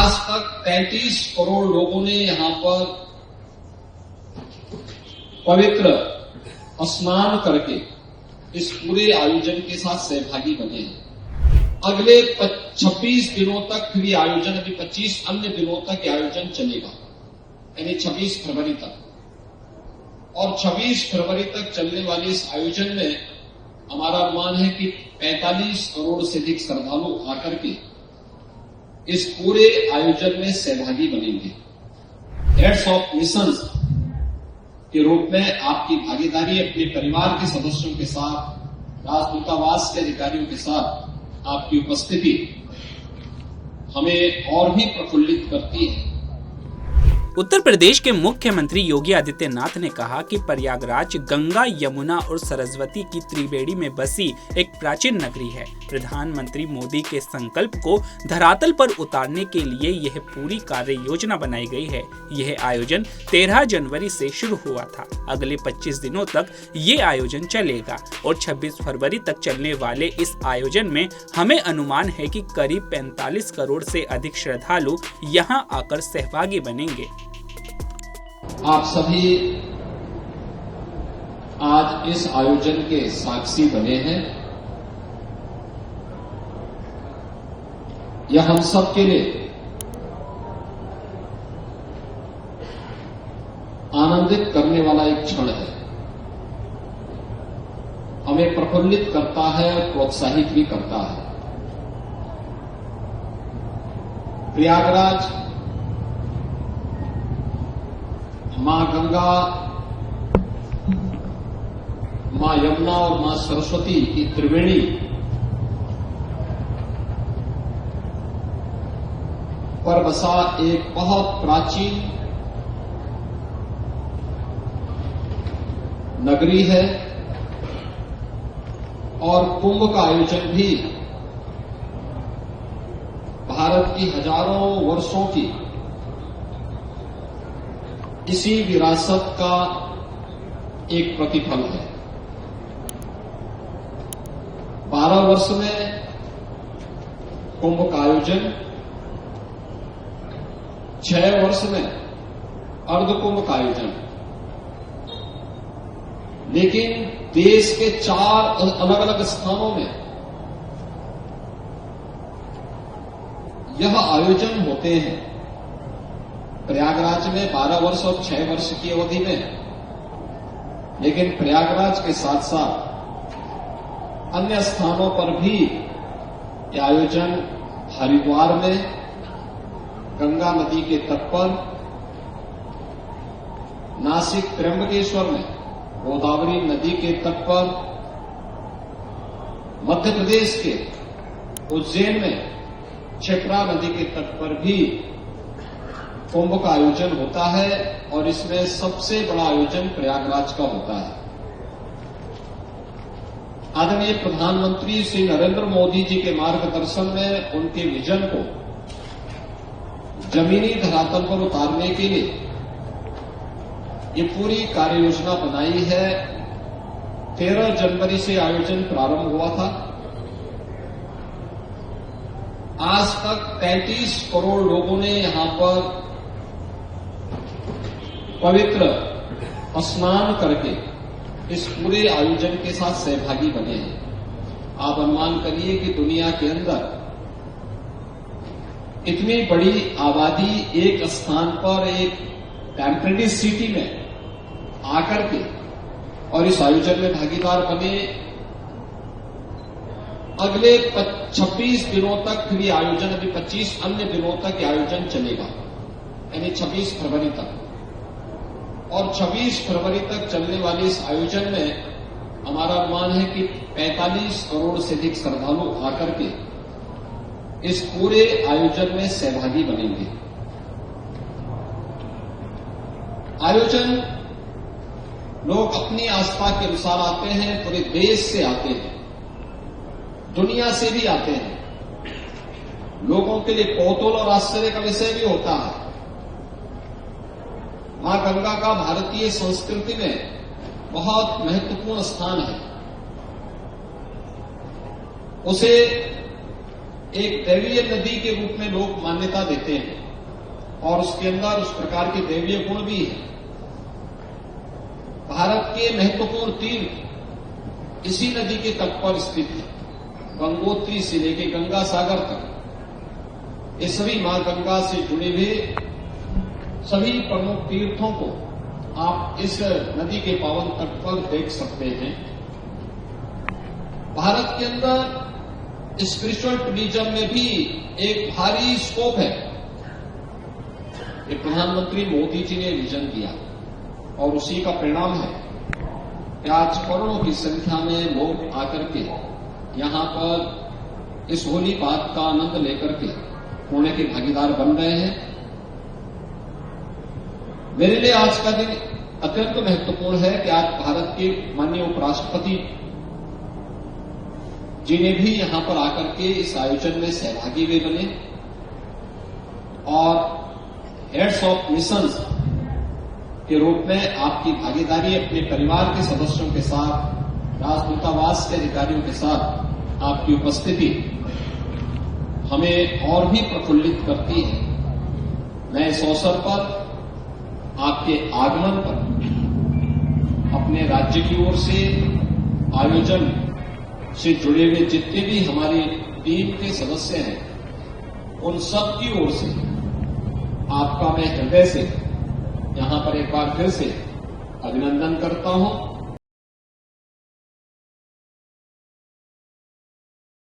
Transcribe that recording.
आज तक 33 करोड़ लोगों ने यहां पर पवित्र स्नान करके इस पूरे आयोजन के साथ सहभागी बने हैं। अगले 26 दिनों तक फिर आयोजन, अभी 25 अन्य दिनों तक ये आयोजन चलेगा, यानी 26 फरवरी तक। और 26 फरवरी तक चलने वाले इस आयोजन में हमारा अनुमान है कि 45 करोड़ से अधिक श्रद्धालु आकर के इस पूरे आयोजन में सहभागी बनेंगे। हेड्स ऑफ मिशंस के रूप में आपकी भागीदारी, अपने परिवार के सदस्यों के साथ, राजदूतावास के अधिकारियों के साथ आपकी उपस्थिति हमें और भी प्रफुल्लित करती है। उत्तर प्रदेश के मुख्यमंत्री योगी आदित्यनाथ ने कहा कि प्रयागराज गंगा, यमुना और सरस्वती की त्रिवेणी में बसी एक प्राचीन नगरी है। प्रधानमंत्री मोदी के संकल्प को धरातल पर उतारने के लिए यह पूरी कार्य योजना बनाई गई है। यह आयोजन 13 जनवरी से शुरू हुआ था। अगले 25 दिनों तक ये आयोजन चलेगा और 26 फरवरी तक चलने वाले इस आयोजन में हमें अनुमान है कि करीब 45 करोड़ से अधिक श्रद्धालु यहाँ आकर सहभागी बनेंगे। आप सभी आज इस आयोजन के साक्षी बने हैं। यह हम सब के लिए आनंदित करने वाला एक क्षण है। हमें प्रफुल्लित करता है और प्रोत्साहित भी करता है। प्रयागराज मां गंगा, मां यमुना और मां सरस्वती की त्रिवेणी पर बसा एक बहुत प्राचीन नगरी है और कुंभ का आयोजन भी भारत की हजारों वर्षों की इसी विरासत का एक प्रतिफल है। 12 वर्ष में कुंभ का आयोजन, 6 वर्ष में अर्धकुंभ का आयोजन, लेकिन देश के 4 अलग अलग स्थानों में यह आयोजन होते हैं। प्रयागराज में 12 वर्ष और 6 वर्ष की अवधि में, लेकिन प्रयागराज के साथ साथ अन्य स्थानों पर भी यह आयोजन हरिद्वार में, गंगा नदी के तट पर, नासिक त्र्यंबकेश्वर में, गोदावरी नदी के तट पर, मध्य प्रदेश के उज्जैन में क्षिप्रा नदी के तट पर भी कुंभ का आयोजन होता है और इसमें सबसे बड़ा आयोजन प्रयागराज का होता है। आदरणीय प्रधानमंत्री श्री नरेंद्र मोदी जी के मार्गदर्शन में उनके विजन को जमीनी धरातल पर उतारने के लिए ये पूरी कार्य योजना बनाई है। 13 जनवरी से आयोजन प्रारंभ हुआ था। आज तक 33 करोड़ लोगों ने यहां पर पवित्र स्नान करके इस पूरे आयोजन के साथ सहभागी बने हैं। आप अनुमान करिए कि दुनिया के अंदर इतनी बड़ी आबादी एक स्थान पर, एक टेम्परेरी सिटी में आकर के और इस आयोजन में भागीदार बने। अगले 26 दिनों तक फिर ये आयोजन, अभी 25 अन्य दिनों तक ये आयोजन चलेगा, यानी 26 फरवरी तक। और 26 फरवरी तक चलने वाले इस आयोजन में हमारा अनुमान है कि 45 करोड़ से अधिक श्रद्धालु आकर के इस पूरे आयोजन में सहभागी बनेंगे। आयोजन लोग अपनी आस्था के अनुसार आते हैं, पूरे देश से आते हैं, दुनिया से भी आते हैं। लोगों के लिए कौतूहल और आश्चर्य का विषय भी होता है। मां गंगा का भारतीय संस्कृति में बहुत महत्वपूर्ण स्थान है। उसे एक दैवीय नदी के रूप में लोग मान्यता देते हैं और उसके अंदर उस प्रकार के दैवीय गुण भी है। भारत के महत्वपूर्ण तीर्थ इसी नदी के तट पर स्थित है। गंगोत्री से लेकर गंगा सागर तक ये सभी मां गंगा से जुड़े हुए सभी प्रमुख तीर्थों को आप इस नदी के पावन तट पर देख सकते हैं। भारत के अंदर स्पिरिचुअल टूरिज्म में भी एक भारी स्कोप है। ये प्रधानमंत्री मोदी जी ने विजन किया और उसी का परिणाम है कि आज करोड़ों की संख्या में लोग आकर के यहां पर इस होली बात का आनंद लेकर के पुण्य के भागीदार बन रहे हैं। मेरे लिए आज का दिन अत्यंत महत्वपूर्ण है कि आज भारत के माननीय उपराष्ट्रपति जी ने भी यहां पर आकर के इस आयोजन में सहभागी भी बने और हेड्स ऑफ मिशंस के रूप में आपकी भागीदारी अपने परिवार के सदस्यों के साथ, राजदूतावास के अधिकारियों के साथ आपकी उपस्थिति हमें और भी प्रफुल्लित करती है। मैं इस अवसर पर आपके आगमन पर अपने राज्य की ओर से आयोजन से जुड़े हुए जितने भी हमारी टीम के सदस्य हैं उन सब की ओर से आपका मैं हृदय से यहां पर एक बार फिर से अभिनंदन करता हूं